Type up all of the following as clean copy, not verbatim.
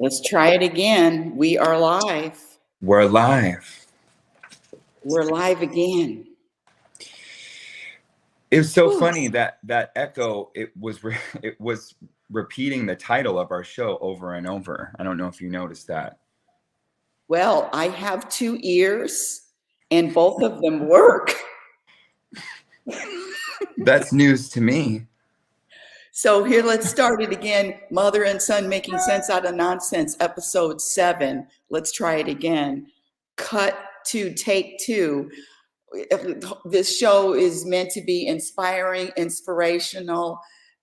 Let's try it again. We are live. We're live. We're live again. It was so funny that echo. It was repeating the title of our show over and over. I don't know if you noticed that. Well, I have 2 ears, and both of them work. That's news to me. So here, let's start it again. Mother and Son Making Sense Out of Nonsense, episode 7. Let's try it again. Cut to take 2. This show is meant to be inspiring, inspirational,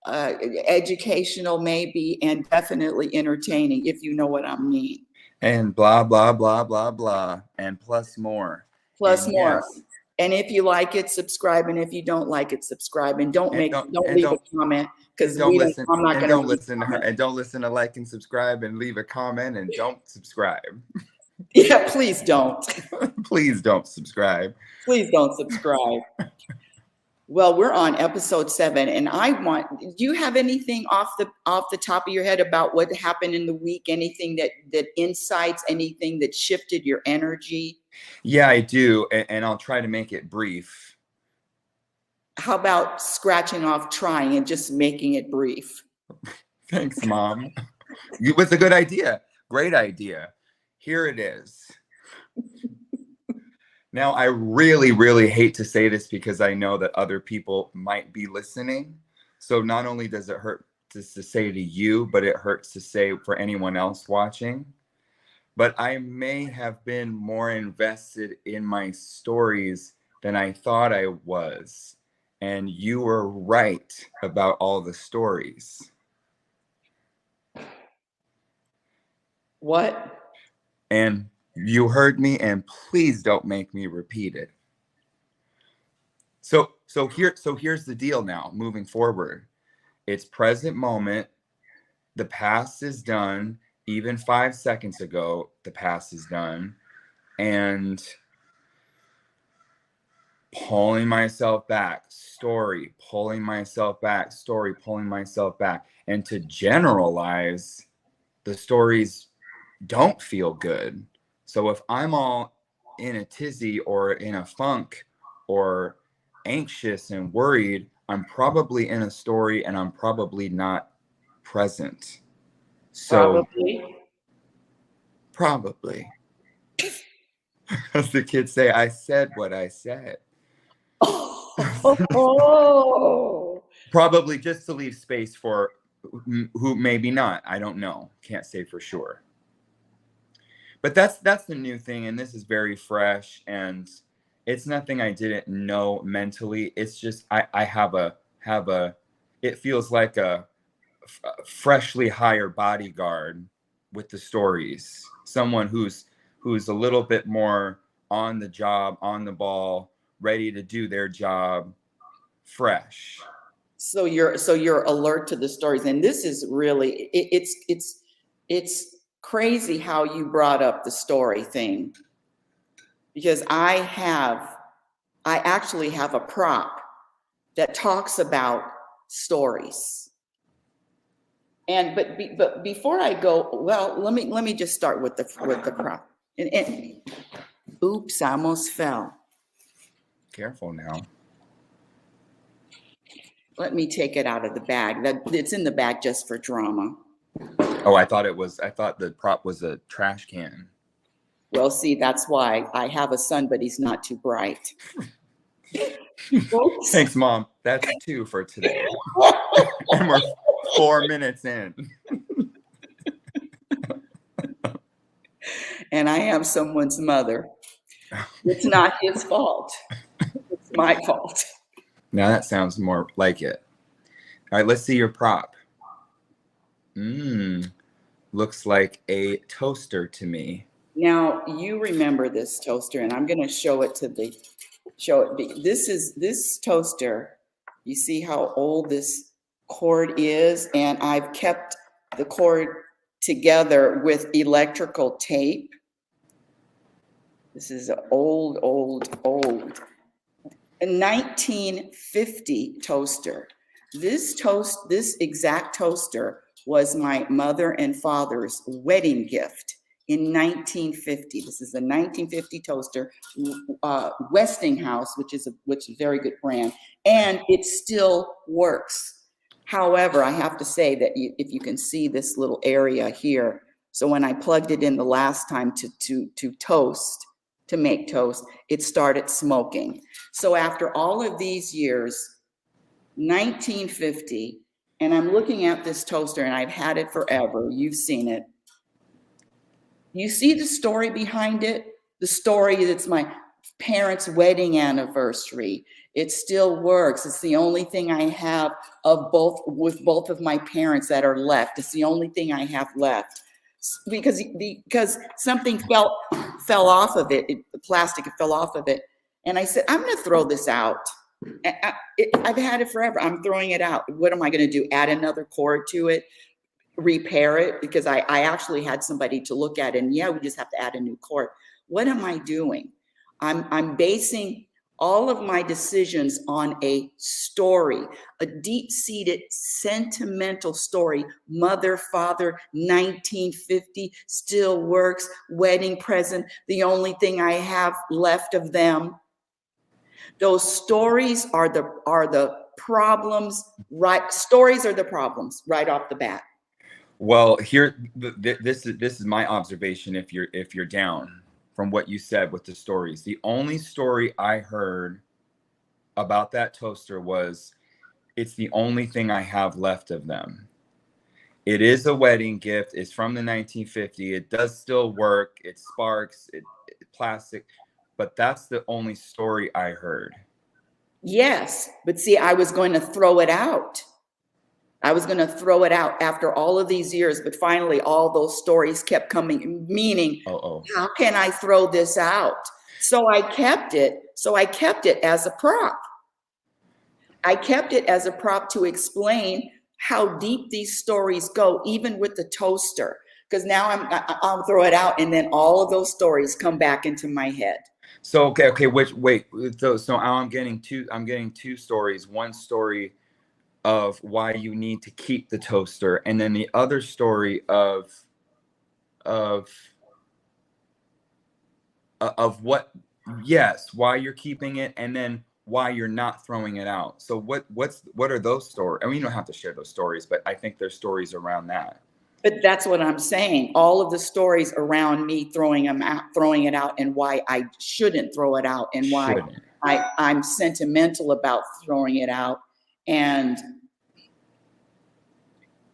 educational, maybe, and definitely entertaining, if you know what I mean. And blah, blah, blah, blah, blah, and plus more. Plus and more. Yes. And if you like it, subscribe. And if you don't like it, subscribe. And don't leave a comment, because I'm not going to listen to her. And don't listen to like and subscribe and leave a comment and don't subscribe. Yeah, please don't. Please don't subscribe. Please don't subscribe. Well, we're on episode 7, and do you have anything off the top of your head about what happened in the week? Anything that insights, anything that shifted your energy? Yeah, I do, and I'll try to make it brief. How about scratching off trying and just making it brief? Thanks, Mom. It was a good idea. Great idea. Here it is. Now, I really, really hate to say this because I know that other people might be listening. So not only does it hurt to say to you, but it hurts to say for anyone else watching. But I may have been more invested in my stories than I thought I was. And you were right about all the stories. What? And you heard me, and please don't make me repeat it. So here's the deal now, moving forward. It's present moment. The past is done. Even 5 seconds ago, the past is done. And pulling myself back, story, pulling myself back, story, pulling myself back. And to generalize, the stories don't feel good. So if I'm all in a tizzy or in a funk or anxious and worried, I'm probably in a story and I'm probably not present. So probably. As the kids say, I said what I said. Oh. Probably just to leave space for who maybe not. I don't know. Can't say for sure. But that's the new thing, and this is very fresh, and it's nothing I didn't know mentally. It's just I have a it feels like a freshly hired bodyguard with the stories. Someone who's a little bit more on the job, on the ball, ready to do their job, fresh. So you're alert to the stories, and this is really it's crazy how you brought up the story thing, because I actually have a prop that talks about stories. And but before I go, well, let me just start with the prop. And oops, I almost fell. Careful now. Let me take it out of the bag. It's in the bag just for drama. Oh, I thought the prop was a trash can. Well, see, that's why I have a son, but he's not too bright. Thanks, Mom. That's 2 for today. And we're 4 minutes in. And I am someone's mother. It's not his fault. It's my fault. Now that sounds more like it. All right, let's see your prop. Looks like a toaster to me. Now, you remember this toaster, and I'm going to show it. This toaster, you see how old this cord is, and I've kept the cord together with electrical tape. This is an old. A 1950 toaster. This exact toaster was my mother and father's wedding gift in 1950. This is a 1950 toaster, Westinghouse, which is a very good brand, and it still works. However, I have to say that if you can see this little area here, so when I plugged it in the last time to make toast, it started smoking. So after all of these years, 1950, and I'm looking at this toaster, and I've had it forever. You've seen it. You see the story behind it? The story is it's my parents' wedding anniversary. It still works. It's the only thing I have with both of my parents that are left. It's the only thing I have left. Because something fell off of it, the plastic fell off of it. And I said, I'm going to throw this out. I've had it forever. I'm throwing it out. What am I going to do? Add another cord to it? Repair it? Because I actually had somebody to look at it, and yeah, we just have to add a new cord. What am I doing? I'm basing all of my decisions on a story, a deep-seated sentimental story. Mother, father, 1950, still works, wedding present, the only thing I have left of them. Those stories are the problems, right? Stories are the problems right off the bat. Well, here, this is my observation. If you're down from what you said with the stories, the only story I heard about that toaster was, it's the only thing I have left of them. It is a wedding gift. It's from the 1950. It does still work. It sparks. It plastic, but that's the only story I heard. Yes, but see, I was going to throw it out. I was going to throw it out after all of these years, but finally all those stories kept coming, meaning, how can I throw this out? So I kept it. So I kept it as a prop. I kept it as a prop to explain how deep these stories go, even with the toaster, because now I'll throw it out, and then all of those stories come back into my head. So, okay, wait. So now I'm getting two stories. One story of why you need to keep the toaster, and then the other story of what, yes, why you're keeping it, and then why you're not throwing it out. So what are those stories? I mean, you don't have to share those stories, but I think there's stories around that. But that's what I'm saying. All of the stories around me throwing it out, and why I shouldn't throw it out, and why I'm sentimental about throwing it out, and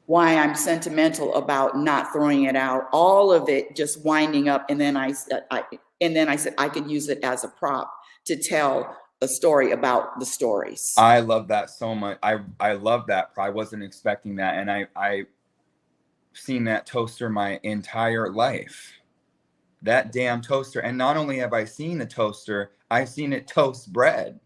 why I'm sentimental about not throwing it out. All of it just winding up, and then I said I could use it as a prop to tell a story about the stories. I love that so much. I love that. I wasn't expecting that, and I've seen that toaster my entire life. That damn toaster. And not only have I seen the toaster, I've seen it toast bread.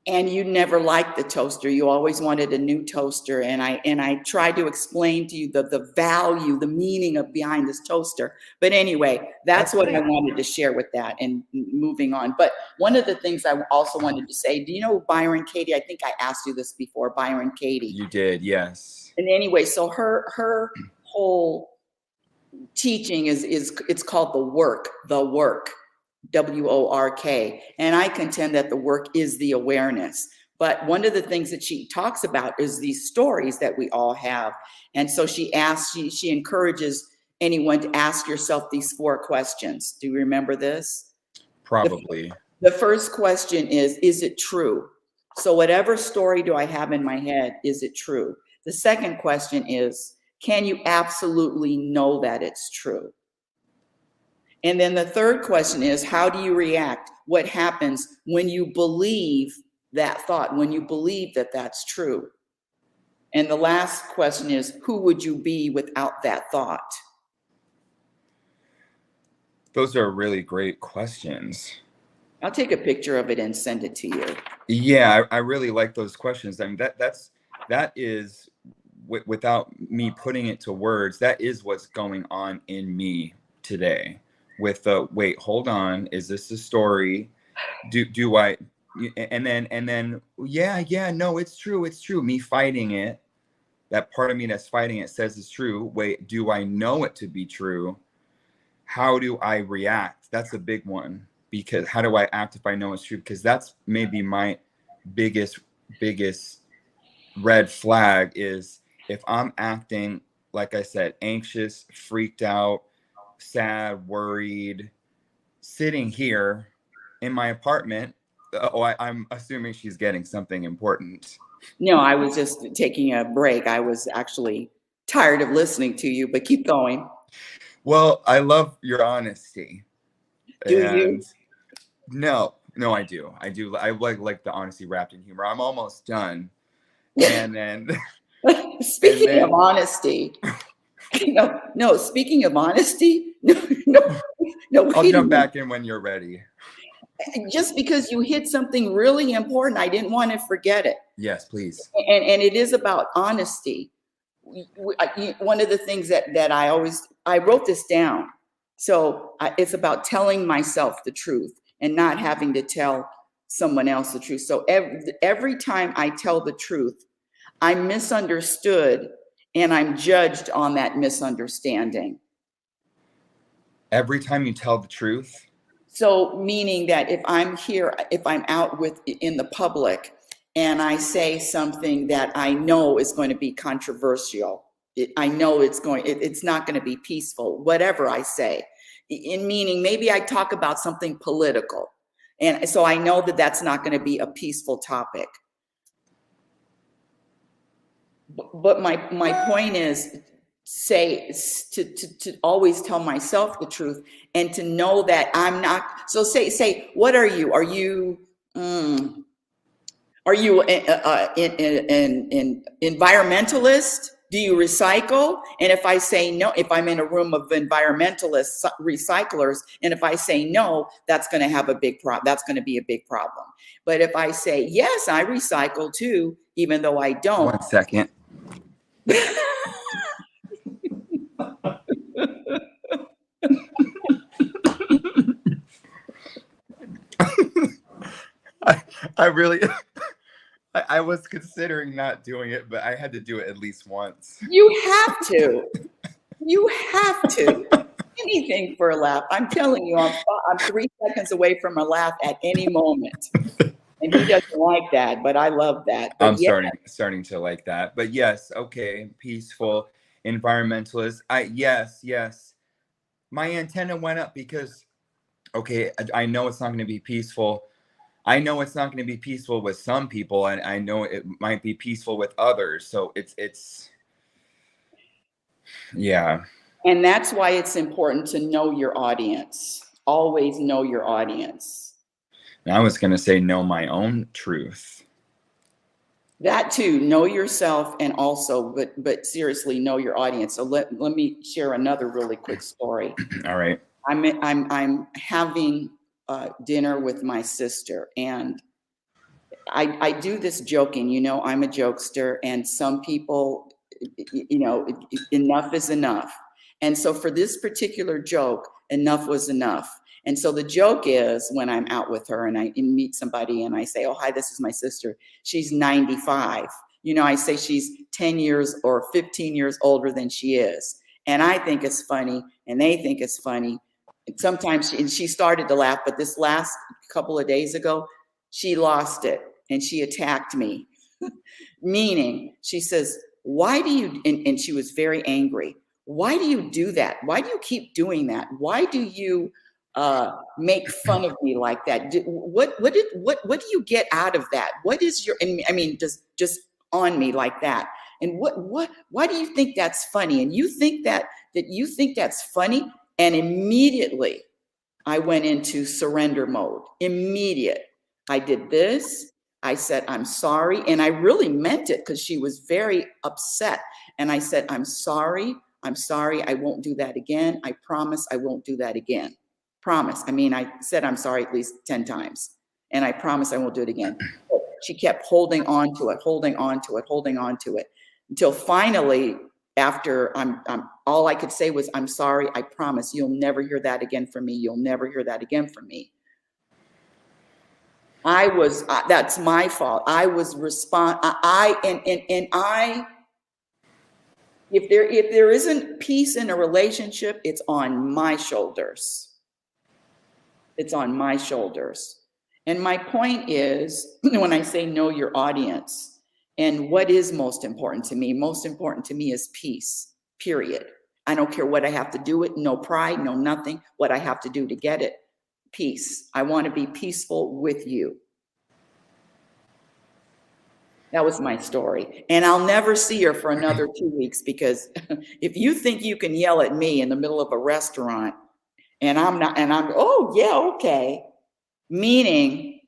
And you never liked the toaster. You always wanted a new toaster. And I tried to explain to you the value, the meaning behind this toaster. But anyway, that's what I wanted to share with that, and moving on. But one of the things I also wanted to say, do you know Byron Katie? I think I asked you this before, Byron Katie. You did, yes. And anyway, so her whole teaching it's called the work, WORK. And I contend that the work is the awareness. But one of the things that she talks about is these stories that we all have. And so she encourages anyone to ask yourself these 4 questions. Do you remember this? Probably. The first question is it true? So whatever story do I have in my head, is it true? The second question is, can you absolutely know that it's true? And then the third question is, how do you react? What happens when you believe that thought, when you believe that that's true? And the last question is, who would you be without that thought? Those are really great questions. I'll take a picture of it and send it to you. Yeah, I really like those questions. I mean, that is, without me putting it to words, that is what's going on in me today. With the, wait, hold on, is this a story? Do I, and then, yeah, no, it's true. Me fighting it, that part of me that's fighting it says it's true. Wait, do I know it to be true? How do I react? That's a big one, because how do I act if I know it's true? Because that's maybe my biggest red flag, is if I'm acting, like I said, anxious, freaked out, sad, worried, sitting here in my apartment. I'm assuming she's getting something important. No, I was just taking a break. I was actually tired of listening to you, but keep going. Well, I love your honesty. Do And you? no, I do. I like the honesty wrapped in humor. I'm almost done. And then Speaking of honesty, no, speaking of honesty, no, I'll wait a jump minute. back in when you're ready. Just because you hit something really important, I didn't want to forget it. Yes, please. And it is about honesty. One of the things that I wrote this down. So it's about telling myself the truth and not having to tell someone else the truth. So every time I tell the truth, I'm misunderstood and I'm judged on that misunderstanding. Every time you tell the truth? So meaning that if I'm out in the public and I say something that I know is going to be controversial, I know it's not going to be peaceful, whatever I say, in meaning maybe I talk about something political. And so I know that that's not going to be a peaceful topic. But my point is to always tell myself the truth and to know that I'm not. So say, what are you? Are you an environmentalist? Do you recycle? And if I say no, if I'm in a room of environmentalists, recyclers, and if I say no, that's going to have a big problem. That's going to be a big problem. But if I say yes, I recycle too, even though I don't. 1 second. I really, I was considering not doing it, but I had to do it at least once. You have to. You have to. Anything for a laugh. I'm telling you, I'm 3 seconds away from a laugh at any moment. And he doesn't like that, but I love that. But I'm starting to like that. But yes, okay, peaceful, environmentalist. Yes. My antenna went up because, okay, I know it's not going to be peaceful. I know it's not going to be peaceful with some people, and I know it might be peaceful with others. So it's yeah. And that's why it's important to know your audience. Always know your audience. And I was going to say know my own truth. That too, know yourself, and also, but seriously, know your audience. So let me share another really quick story. All right. I'm having dinner with my sister, and I do this joking. I'm a jokester, and some people, enough is enough. And so for this particular joke, enough was enough. And so the joke is, when I'm out with her and I meet somebody and I say, oh, hi, this is my sister. She's 95. I say she's 10 years or 15 years older than she is. And I think it's funny, and they think it's funny. And sometimes she started to laugh, but this last couple of days ago, she lost it and she attacked me. Meaning, she says, why do you, and she was very angry. Why do you do that? Why do you keep doing that? Why do you make fun of me like that? What do you get out of that? What is your, just on me like that? And why do you think that's funny? And you think that's funny? And immediately I went into surrender mode. Immediate. I did this. I said, I'm sorry. And I really meant it, because she was very upset. And I said, I'm sorry. I won't do that again. I promise I won't do that again. Promise. I said I'm sorry at least 10 times. And I promise I won't do it again. But she kept holding on to it until finally, after I'm all I could say was, I'm sorry. I promise you'll never hear that again from me. You'll never hear that again from me. That's my fault. I was I If there isn't peace in a relationship, it's on my shoulders. It's on my shoulders. And my point is, when I say know your audience, and what is most important to me? Most important to me is peace, period. I don't care what I have to do it, no pride, no nothing, what I have to do to get it. Peace. I want to be peaceful with you. That was my story. And I'll never see her for another 2 weeks, because if you think you can yell at me in the middle of a restaurant and I'm not, and I'm, oh yeah, okay. Meaning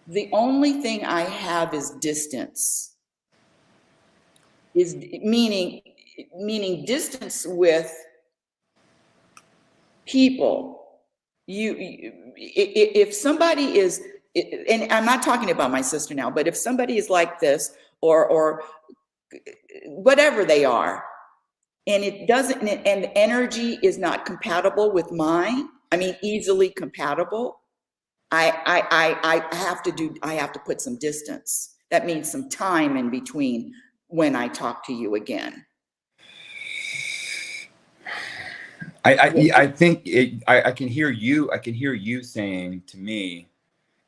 the only thing I have is distance. Is meaning distance with people. If somebody is, and I'm not talking about my sister now, but if somebody is like this, or whatever they are, and it doesn't, and energy is not compatible with mine, I mean, easily compatible, I have to put some distance. That means some time in between when I talk to you again. I think I can hear you saying to me,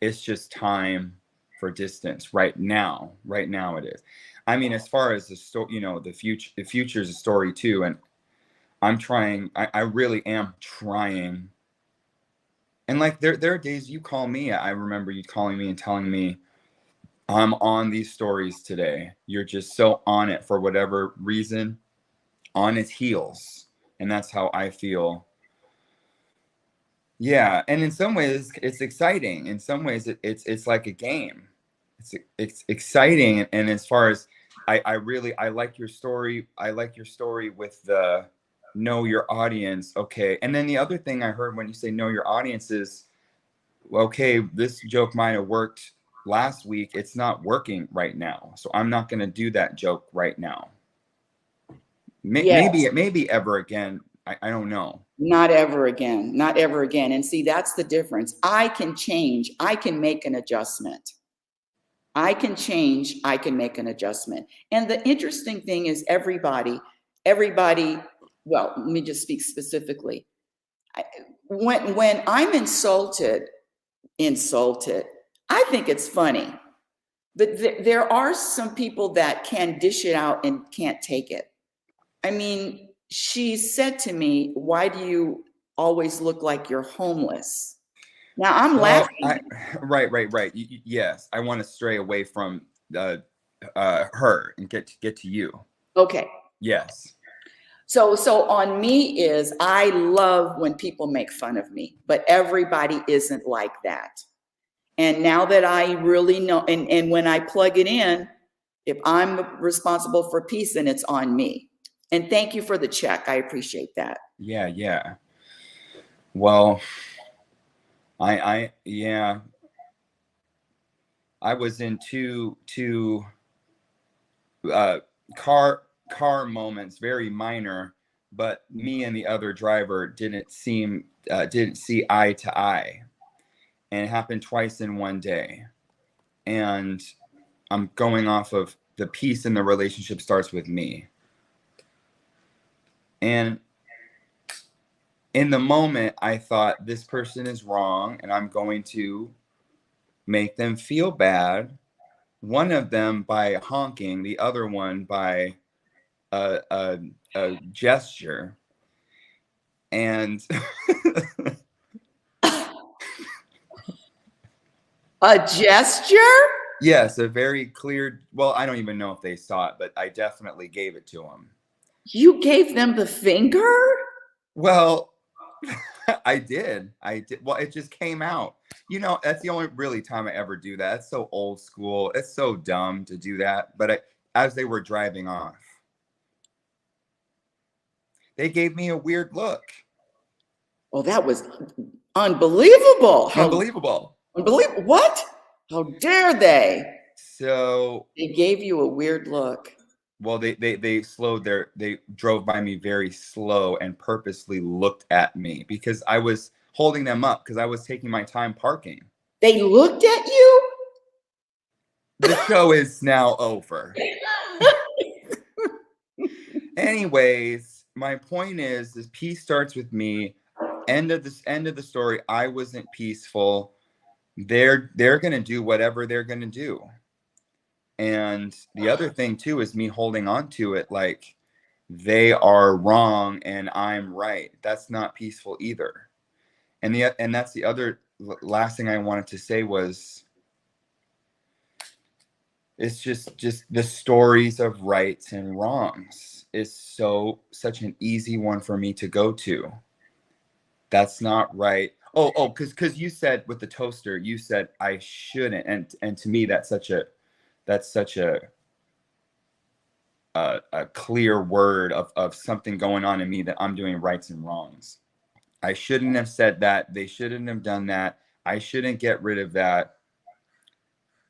it's just time for distance right now. Right now it is. I mean, as far as the story, the future is a story too. And I'm trying, I really am trying. And like, there are days you call me, I remember you calling me and telling me, I'm on these stories today. You're just so on it for whatever reason, on its heels. And that's how I feel. Yeah. And in some ways it's exciting. In some ways it's like a game. It's exciting. And as far as I like your story. I like your story with the know your audience. Okay. And then the other thing I heard when you say know your audience is, okay, this joke might have worked last week. It's not working right now. So I'm not going to do that joke right now. Yes. Maybe ever again. I don't know. Not ever again. Not ever again. And see, that's the difference. I can change. I can make an adjustment. I can change. I can make an adjustment. And the interesting thing is everybody, well, let me just speak specifically. When I'm insulted, I think it's funny. But there are some people that can dish it out and can't take it. I mean, she said to me, why do you always look like you're homeless? Now I'm laughing. Right. Yes, I want to stray away from her and get to you. Okay. Yes. So on me is, I love when people make fun of me, but everybody isn't like that. And now that I really know, and when I plug it in, if I'm responsible for peace, then it's on me. And thank you for the check. I appreciate that. Yeah. Well, I was in two car moments, very minor, but me and the other driver didn't see eye to eye. And it happened twice in one day. And I'm going off of the peace in the relationship starts with me. And in the moment, I thought this person is wrong and I'm going to make them feel bad. One of them by honking, the other one by a gesture. And a gesture? Yes, a very clear, well, I don't even know if they saw it, but I definitely gave it to them. You gave them the finger? Well, I did. Well, it just came out. That's the only really time I ever do that. It's so old school. It's so dumb to do that. But as they were driving off, they gave me a weird look. Oh, that was unbelievable. Unbelievable. Unbelievable. What? How dare they? So they gave you a weird look. Well, they drove by me very slow and purposely looked at me because I was holding them up because I was taking my time parking. They looked at you? The show is now over. Anyways, my point is peace starts with me. End of the story. I wasn't peaceful. They're gonna do whatever they're gonna do. And the other thing too is me holding on to it like they are wrong and I'm right. That's not peaceful either. And that's the other last thing I wanted to say was it's just the stories of rights and wrongs is such an easy one for me to go to. That's not right. Because you said with the toaster, you said I shouldn't, and to me that's such a clear word of something going on in me that I'm doing rights and wrongs. I shouldn't have said that. They shouldn't have done that. I shouldn't get rid of that.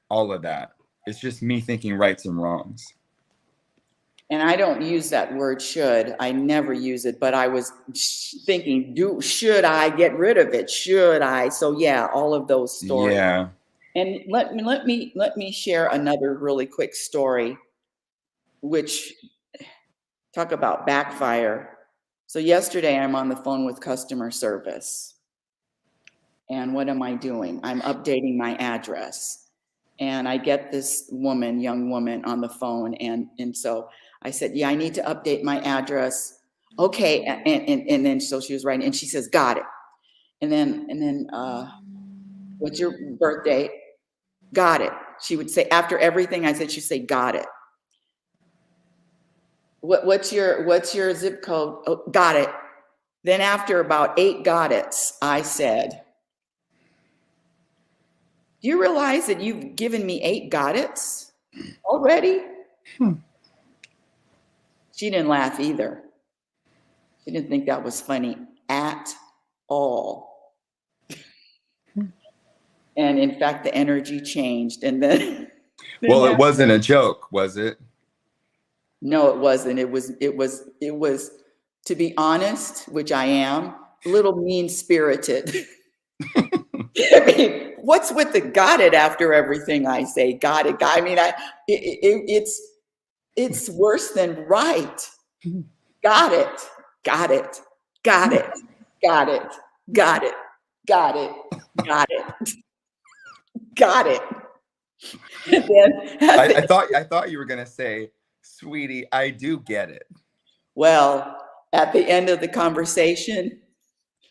All of that. It's just me thinking rights and wrongs. And I don't use that word should. I never use it, but I was thinking, should I get rid of it? Should I? So yeah, all of those stories. Yeah. And let me share another really quick story, which talk about backfire. So yesterday I'm on the phone with customer service. And what am I doing? I'm updating my address. And I get this young woman on the phone. And so I said, yeah, I need to update my address. Okay. And then so she was writing and she says, got it. And then what's your birthday? Got it. She would say, after everything I said, she'd say, got it. What's your zip code? Oh, got it. Then after about 8 got it's, I said, do you realize that you've given me 8 got it's already? She didn't laugh either. She didn't think that was funny at all. And in fact, the energy changed. And then well, it wasn't a joke, was it? No, it wasn't. It was, to be honest, which I am, a little mean-spirited. I mean, what's with the got it after everything I say? Got it. I mean, it's worse than right. Got it. Got it. Got it. Got it. Got it. Got it. Got it. Got it. And then I thought you were gonna say, sweetie, I do get it. Well, at the end of the conversation,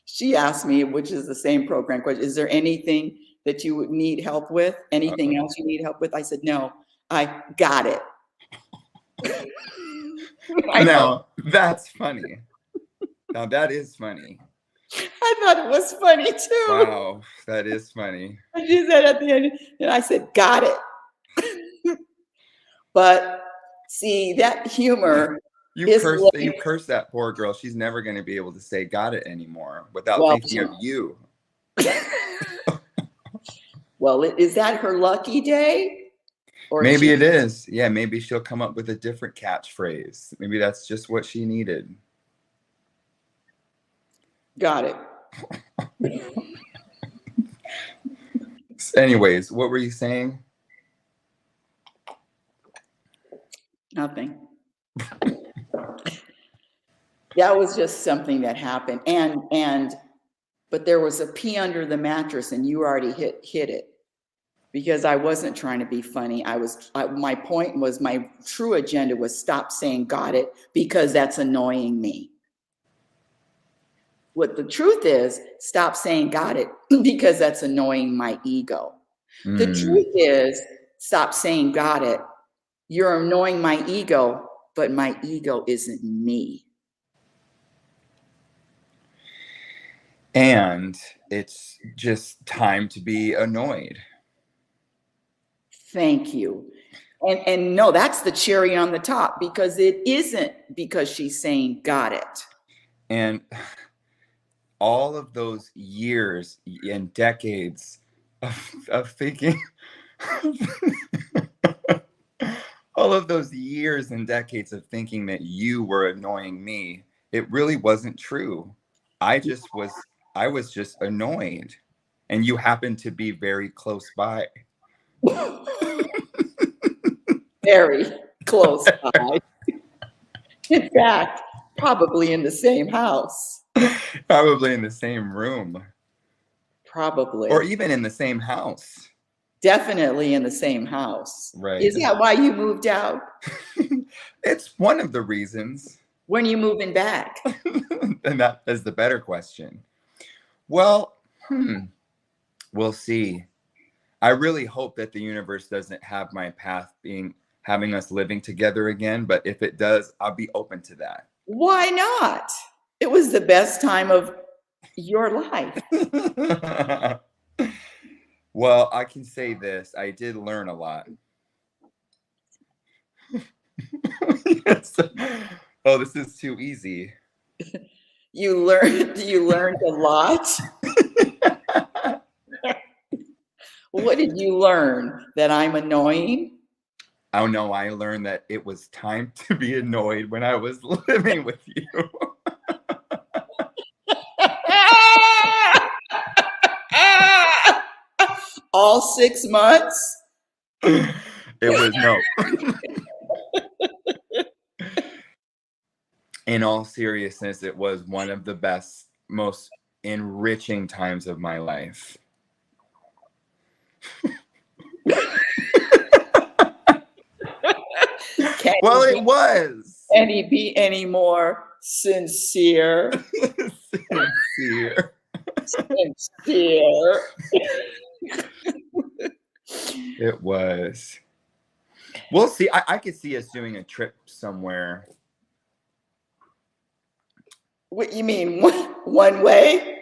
she asked me, which is the same program question, is there anything that you would need help with? Anything else you need help with? I said, no, I got it. Now, that's funny. Now, that is funny. I thought it was funny too. Wow, that is funny. And she said at the end, and I said, got it. But see, that humor. You cursed that poor girl. She's never going to be able to say got it anymore without thinking of you. Well, is that her lucky day? Or maybe it is. Yeah, maybe she'll come up with a different catchphrase. Maybe that's just what she needed. Got it. Anyways, what were you saying? Nothing. That was just something that happened. But there was a pea under the mattress and you already hit it. Because I wasn't trying to be funny. My point was, my true agenda was stop saying got it because that's annoying me. What the truth is, stop saying got it because that's annoying my ego. The truth is, stop saying got it. You're annoying my ego, but my ego isn't me. And it's just time to be annoyed. Thank you. And no, that's the cherry on the top, because it isn't because she's saying got it. And all of those years and decades of thinking, all of those years and decades of thinking that you were annoying me, it really wasn't true. I was just annoyed, and you happened to be very close by. Very close by. In fact, probably in the same house. Probably in the same room. Probably. Or even in the same house. Definitely in the same house. Right. Is that why you moved out? It's one of the reasons. When are you moving back? And that is the better question. Well, we'll see. I really hope that the universe doesn't have my path having us living together again, but if it does, I'll be open to that. Why not? It was the best time of your life. Well, I can say this. I did learn a lot. Yes. Oh, this is too easy. You learned a lot. What did you learn? That I'm annoying? Oh no, I learned that it was time to be annoyed when I was living with you. All 6 months? It was no. In all seriousness, it was one of the best, most enriching times of my life. Well, it was. Can he be any more sincere? Sincere. Sincere. It was. We'll see. I could see us doing a trip somewhere. What you mean, one way?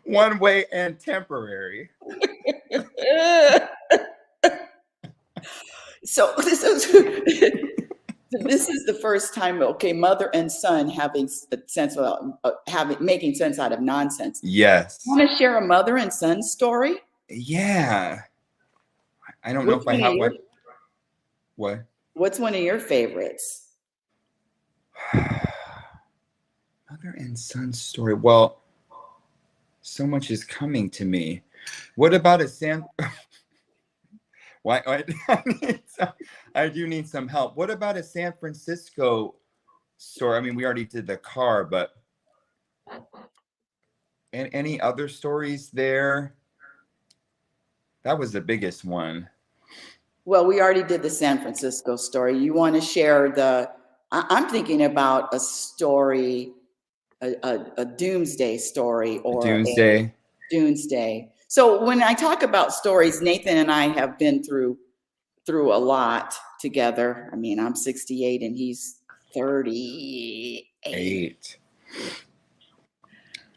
One way and temporary. So this is the first time, okay, mother and son having a sense of making sense out of nonsense. Yes. Want to share a mother and son story? Yeah. I don't know if I have one. What? What's one of your favorites? Mother and son story. Well, so much is coming to me. What about a Why? I do need some help. What about a San Francisco story? I mean, we already did the car, but any other stories there? That was the biggest one. Well, we already did the San Francisco story. You want to share I'm thinking about a story, a doomsday story, or Doomsday. Doomsday. So when I talk about stories, Nathan and I have been through a lot together. I mean, I'm 68 and he's 38.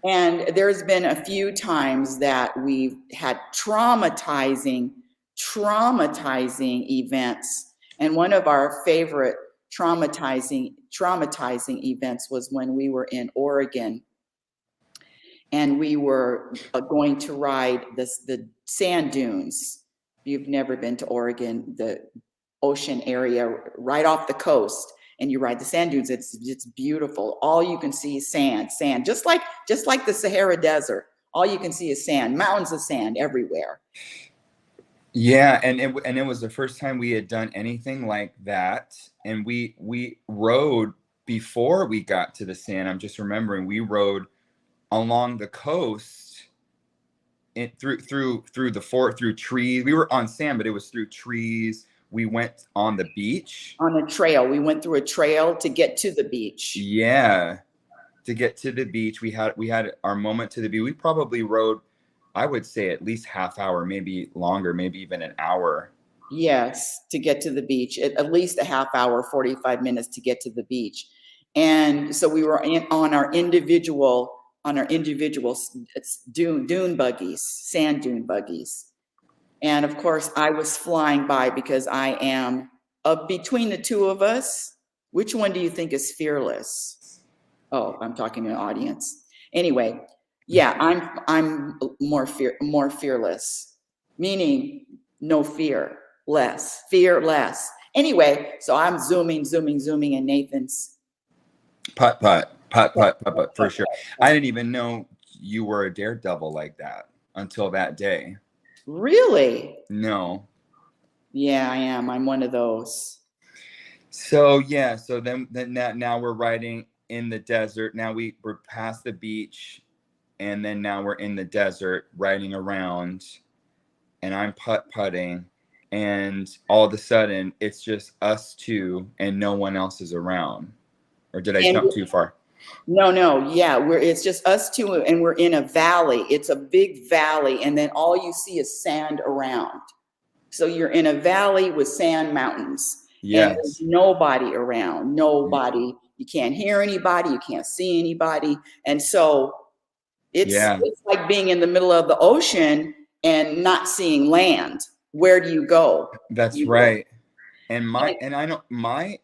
And there's been a few times that we've had traumatizing events. And one of our favorite traumatizing events was when we were in Oregon and we were going to ride the sand dunes. If you've never been to Oregon, the ocean area right off the coast, and you ride the sand dunes, it's beautiful. All you can see is sand, just like the Sahara Desert. All you can see is sand, mountains of sand everywhere. Yeah, and it was the first time we had done anything like that, and we rode before we got to the sand. I'm just remembering we rode along the coast, through the fort, through trees. We were on sand, but it was through trees. We went on the beach. On a trail. We went through a trail to get to the beach. Yeah, to get to the beach. We had our moment to the beach. We probably rode, I would say, at least half hour, maybe longer, maybe even an hour. Yes, to get to the beach. At least a half hour, 45 minutes to get to the beach. And so we were on our individual dune buggies, sand dune buggies. And of course, I was flying by because I am, between the two of us, which one do you think is fearless? Oh, I'm talking to an audience. Anyway, yeah, I'm more fearless, meaning no fear, less, fear less. Anyway, so I'm zooming, and Nathan's Putt, for sure. I didn't even know you were a daredevil like that until that day. Really? No. Yeah, I am. I'm one of those. So yeah, so then now we're riding in the desert. Now we're past the beach, and then now we're in the desert riding around, and I'm putting, and all of a sudden it's just us two and no one else is around. Or did I And jump too far? no, yeah, it's just us two, and we're in a valley. It's a big valley, and then all you see is sand around. So you're in a valley with sand mountains, and there's Yes. nobody around, nobody. You can't hear anybody, you can't see anybody. And so Yeah, it's like being in the middle of the ocean and not seeing land. Where do you go? that's You go. right. And I know my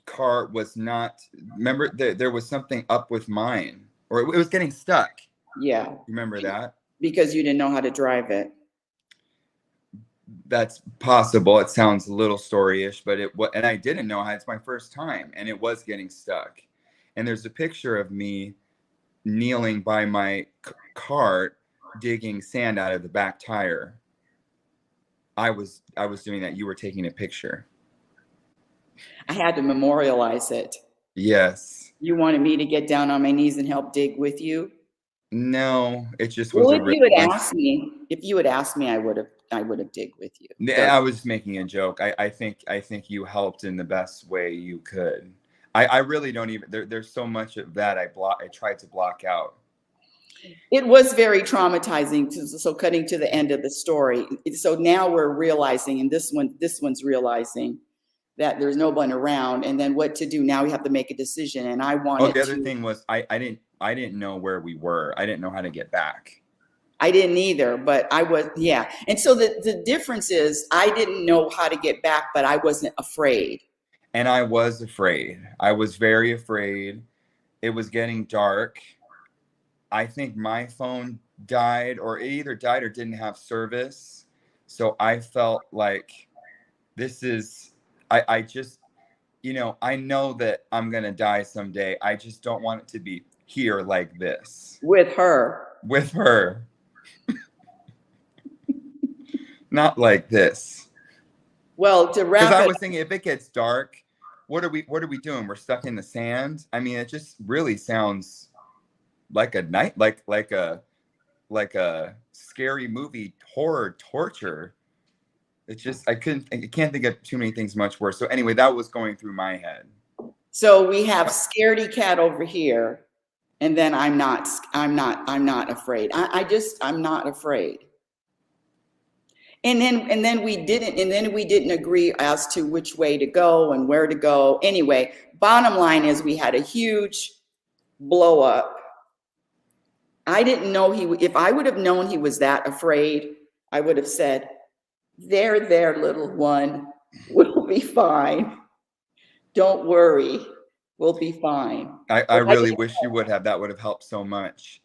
car was not, remember there was something up with mine, or it was getting stuck. Yeah, Remember that? because you didn't know how to drive it. That's possible. It sounds a little story-ish, but and I didn't know how. It's my first time, and it was getting stuck. And there's a picture of me kneeling by my cart, digging sand out of the back tire. I was doing that. You were taking a picture. I had to memorialize it. Yes. You wanted me to get down on my knees and help dig with you? No, it just was Well, a if really you had nice. asked me, I would have dig with you. I was making a joke. I think you helped in the best way you could. I really don't even there's so much of that I tried to block out. It was very traumatizing. So cutting to the end of the story. So now we're realizing, and this one's realizing that there's no one around, and then what to do. Now we have to make a decision. And I wanted The other to. thing was I didn't know where we were. I didn't know how to get back. I didn't either, but I was, yeah. And so the difference is I didn't know how to get back, but I wasn't afraid. And I was afraid. I was very afraid. It was getting dark. I think my phone died, or it either died or didn't have service. So I felt like this is, I just, I know that I'm going to die someday. I just don't want it to be here like this. With her. With her. Not like this. Well, to wrap Because I it was thinking, if it gets dark, what are we doing? We're stuck in the sand. I mean, it just really sounds like a night, like a scary movie, horror, torture. It's just I can't think of too many things much worse. So anyway, that was going through my head. So we have scaredy cat over here, and then I'm not afraid. I'm not afraid. And then we didn't agree as to which way to go and where to go. Anyway, bottom line is we had a huge blow up. I didn't know if I would have known he was that afraid, I would have said, there, little one, we'll be fine. Don't worry, we'll be fine. I really wish you would have. That would have helped so much.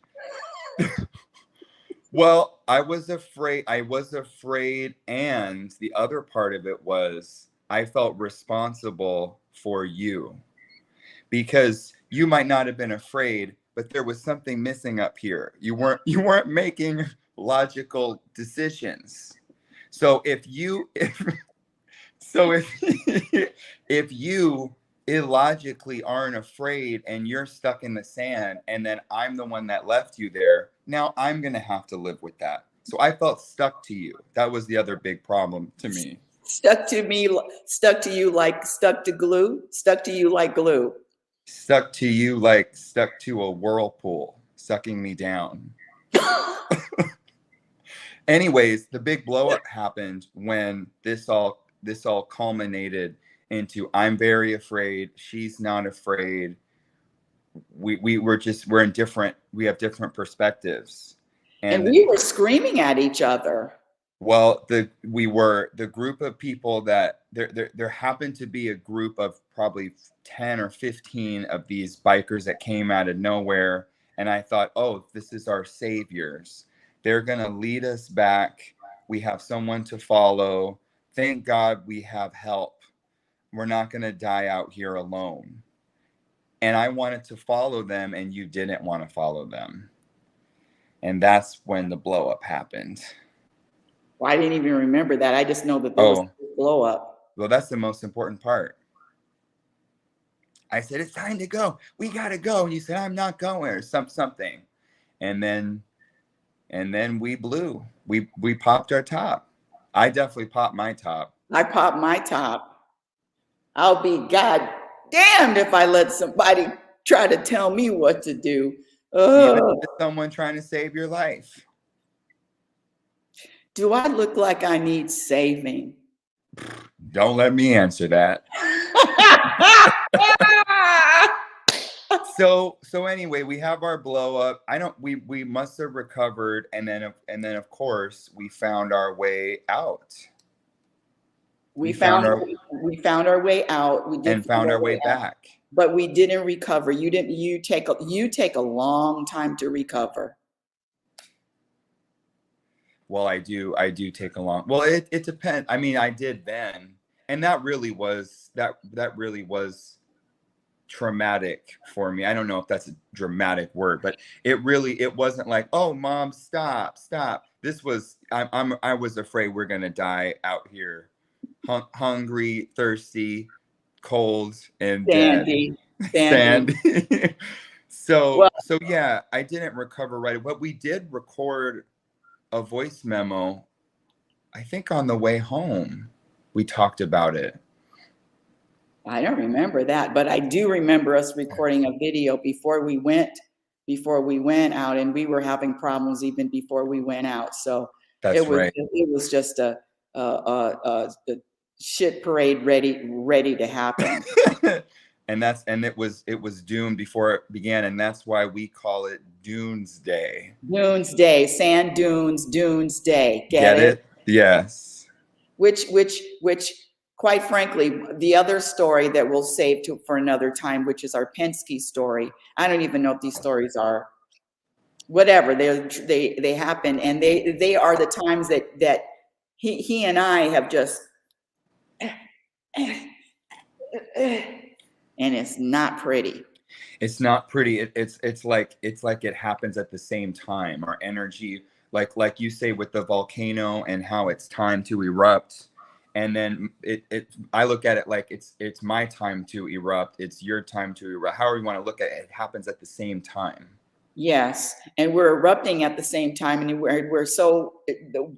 Well, I was afraid, and the other part of it was I felt responsible for you, because you might not have been afraid, but there was something missing up here. You weren't making logical decisions. So if you illogically aren't afraid and you're stuck in the sand, and then I'm the one that left you there, now I'm going to have to live with that. So I felt stuck to you. That was the other big problem to me. Stuck to you like stuck to glue, stuck to you like glue. Stuck to you like stuck to a whirlpool, sucking me down. Anyways, the big blow up happened when this all culminated into I'm very afraid, she's not afraid. We have different perspectives. And we were screaming at each other. Well, the group of people that there happened to be a group of probably 10 or 15 of these bikers that came out of nowhere. And I thought, oh, this is our saviors. They're going to lead us back. We have someone to follow. Thank God we have help. We're not going to die out here alone. And I wanted to follow them, and you didn't want to follow them. And that's when the blow up happened. Well, I didn't even remember that. I just know that there was a blow up. Well, that's the most important part. I said, it's time to go. We got to go. And you said, I'm not going, or something. And then we blew. We popped our top. I definitely popped my top. I popped my top. I'll be God damned if I let somebody try to tell me what to do. Even if it's someone trying to save your life. Do I look like I need saving? Don't let me answer that. So anyway, we have our blow up. We must have recovered, and then of course we found our way out. We found our way out. We did found our way back. But we didn't recover. You take a long time to recover. Well, I do take a long. Well, it depends. I mean, I did then, and that really was traumatic for me. I don't know if that's a dramatic word, but it wasn't like, oh, Mom, stop. This was I was afraid we're gonna die out here, hungry, thirsty, cold, and sandy. So yeah, I didn't recover right away. But we did record a voice memo, I think on the way home. We talked about it. I don't remember that, but I do remember us recording a video before we went out, and we were having problems even before we went out. So it was just a shit parade ready to happen. and it was doomed before it began, and that's why we call it Dunes Day. Dunes Day, sand dunes, Dunes Day. Get it? Yes. Which quite frankly, the other story that we'll save for another time, which is our Penske story. I don't even know if these stories are whatever. They happen, and they are the times that he and I have just and it's not pretty. It's not pretty. It's like it happens at the same time. Our energy, like you say with the volcano and how it's time to erupt. And then I look at it like it's my time to erupt. It's your time to erupt. However you want to look at it, it happens at the same time. Yes, and we're erupting at the same time, and we're so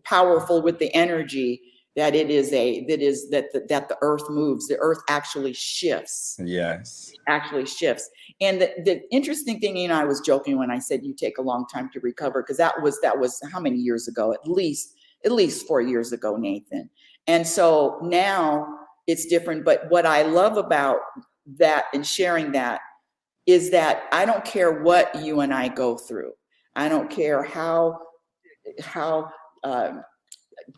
powerful with the energy that the earth moves. The earth actually shifts. Yes, actually shifts. And the interesting thing, I was joking when I said you take a long time to recover, because that was how many years ago? At least 4 years ago, Nathan. And so now it's different. But what I love about that and sharing that is that I don't care what you and I go through. I don't care how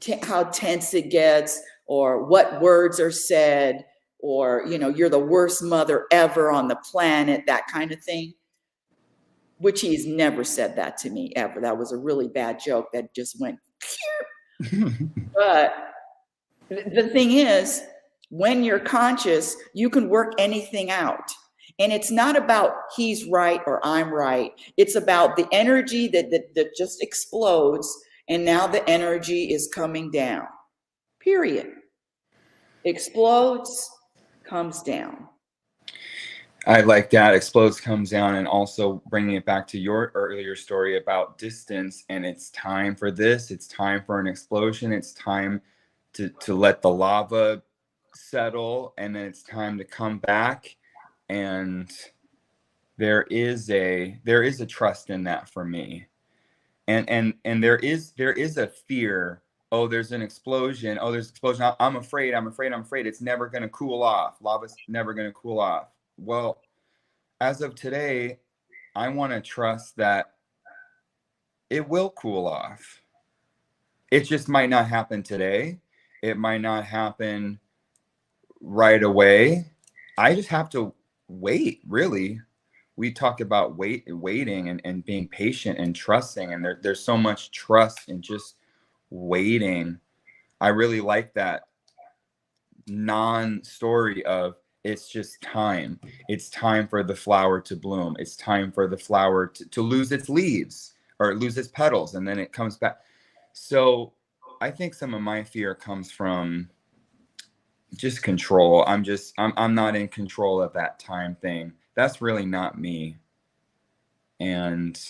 tense it gets, or what words are said, or you're the worst mother ever on the planet, that kind of thing. Which he's never said that to me ever. That was a really bad joke that just went. But the thing is, when you're conscious, you can work anything out. And it's not about he's right or I'm right. It's about the energy that just explodes, and now the energy is coming down. Period. Explodes, comes down. I like that. Explodes, comes down. And also bringing it back to your earlier story about distance, and it's time for this. It's time for an explosion. It's time to let the lava settle, and then it's time to come back. And there is a trust in that for me. And there is a fear. Oh, there's an explosion. Oh, there's an explosion. I'm afraid. It's never going to cool off. Lava's never going to cool off. Well, as of today, I want to trust that it will cool off. It just might not happen today. It might not happen right away. I just have to wait, really. We talk about waiting and being patient and trusting, and there's so much trust in just waiting. I really like that non-story of it's just time. It's time for the flower to bloom. It's time for the flower to lose its leaves or lose its petals, and then it comes back. So I think some of my fear comes from just control. I'm not in control of that time thing. That's really not me. And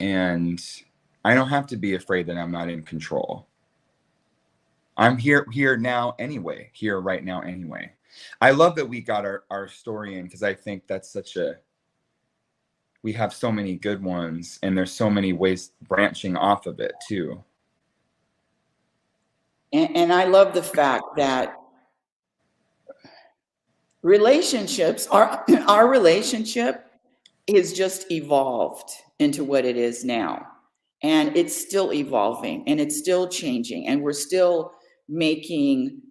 I don't have to be afraid that I'm not in control. I'm here now anyway, here right now anyway. I love that we got our story in, because I think that's we have so many good ones, and there's so many ways branching off of it too. And I love the fact that relationships are, our relationship is just evolved into what it is now. And it's still evolving and it's still changing, and we're still making,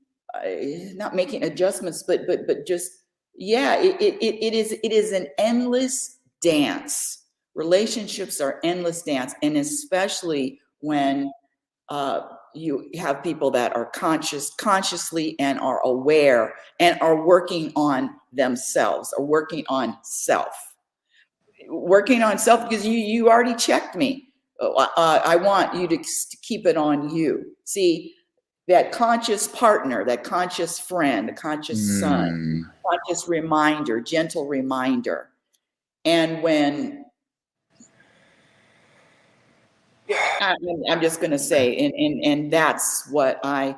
not making adjustments, but just, yeah, it is an endless dance. Relationships are endless dance, and especially when you have people that are consciously and are aware and are working on themselves, or working on self, because you already checked me. I want you to keep it on you. See, that conscious partner, that conscious friend, the conscious son, conscious reminder, gentle reminder. And when I'm just going to say, and that's what I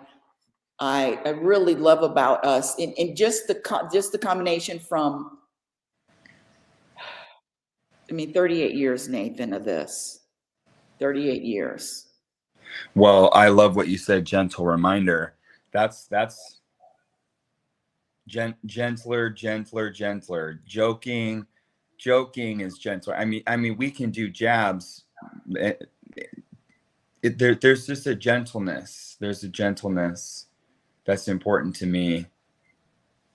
really love about us, in just the combination from, I mean, 38 years, Nathan, of this. 38 years. Well, I love what you said, gentle reminder. That's gentler. Joking is gentler. I mean, we can do jabs. There's just a gentleness. There's a gentleness that's important to me.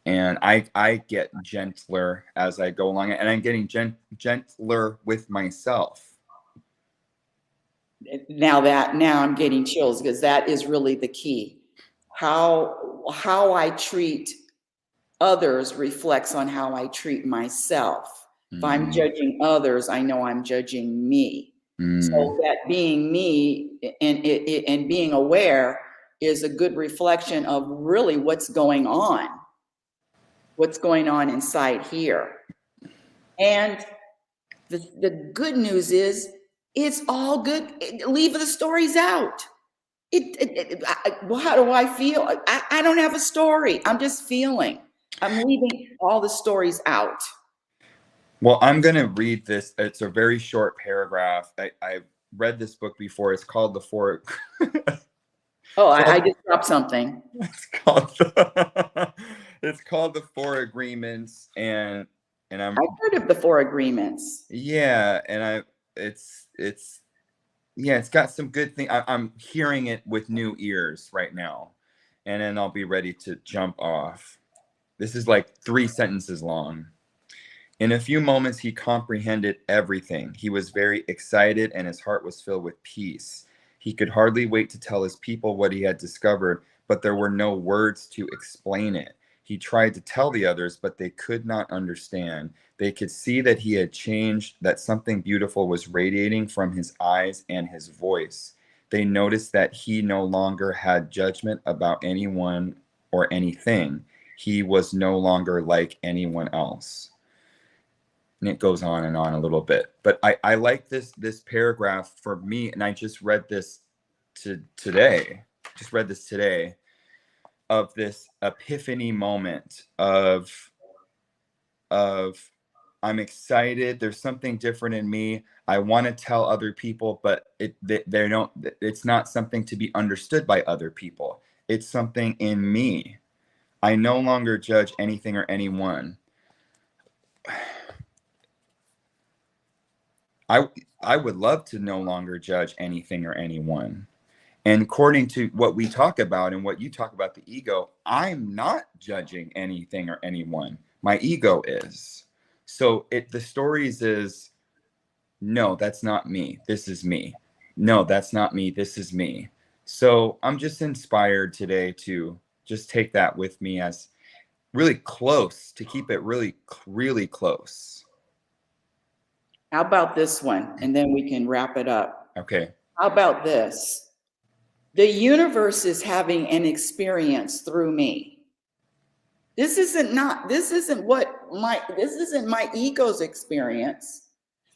And I get gentler as I go along, and I'm getting gentler with myself. Now I'm getting chills, because that is really the key. How I treat others reflects on how I treat myself. If I'm judging others, I know I'm judging me. So that being me and being aware is a good reflection of really what's going on inside here. And the good news is, it's all good. Leave the stories out. How do I feel? I don't have a story. I'm just feeling. I'm leaving all the stories out. Well, I'm going to read this. It's a very short paragraph. I've read this book before. It's called The Four. Oh, I just dropped something. It's called The Four Agreements, and I've heard of The Four Agreements. Yeah, and it's got some good thing. I'm hearing it with new ears right now, and then I'll be ready to jump off. This is like 3 sentences long. In a few moments, he comprehended everything. He was very excited, and his heart was filled with peace. He could hardly wait to tell his people what he had discovered, but there were no words to explain it. He tried to tell the others, but they could not understand. They could see that he had changed, that something beautiful was radiating from his eyes and his voice. They noticed that he no longer had judgment about anyone or anything. He was no longer like anyone else. And it goes on and on a little bit. But I like this paragraph for me, and I just read this today. Of this epiphany moment of I'm excited. There's something different in me. I want to tell other people, but it's not something to be understood by other people. It's something in me. I no longer judge anything or anyone. I would love to no longer judge anything or anyone. And according to what we talk about and what you talk about, the ego, I'm not judging anything or anyone. My ego is. So the stories is, no, that's not me. This is me. No, that's not me. This is me. So I'm just inspired today to just take that with me as really close, to keep it really, really close. How about this one? And then we can wrap it up. Okay. How about this? The universe is having an experience through me. This isn't my ego's experience.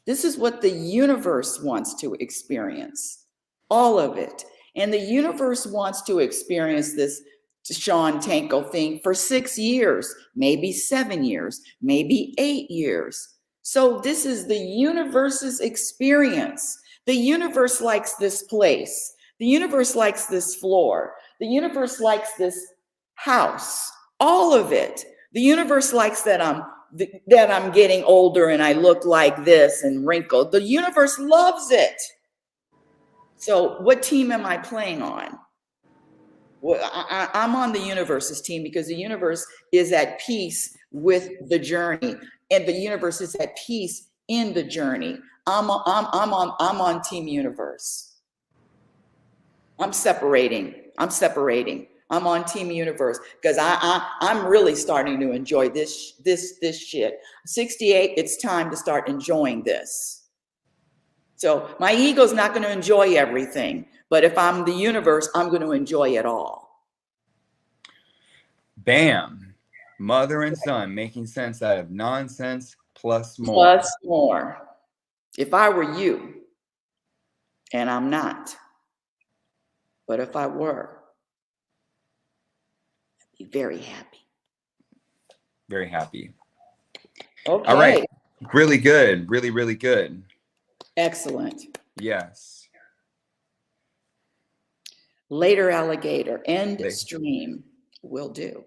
This is what the universe wants to experience. All of it. And the universe wants to experience this Sean Tanko thing for 6 years, maybe 7 years, maybe 8 years. So this is the universe's experience. The universe likes this place. The universe likes this floor. The universe likes this house. All of it. The universe likes that I'm getting older and I look like this and wrinkled. The universe loves it. So what team am I playing on? Well, I'm on the universe's team because the universe is at peace with the journey, and the universe is at peace in the journey. I'm on Team Universe. I'm separating. I'm on Team Universe because I'm really starting to enjoy this shit. 68, it's time to start enjoying this. So my ego's not going to enjoy everything, but if I'm the universe, I'm going to enjoy it all. Bam. Mother and son making sense out of nonsense plus more. Plus more. If I were you, and I'm not, but if I were, I'd be very happy. Very happy. Okay. All right. Really good. Really, really good. Excellent. Yes. Later, alligator. End stream will do.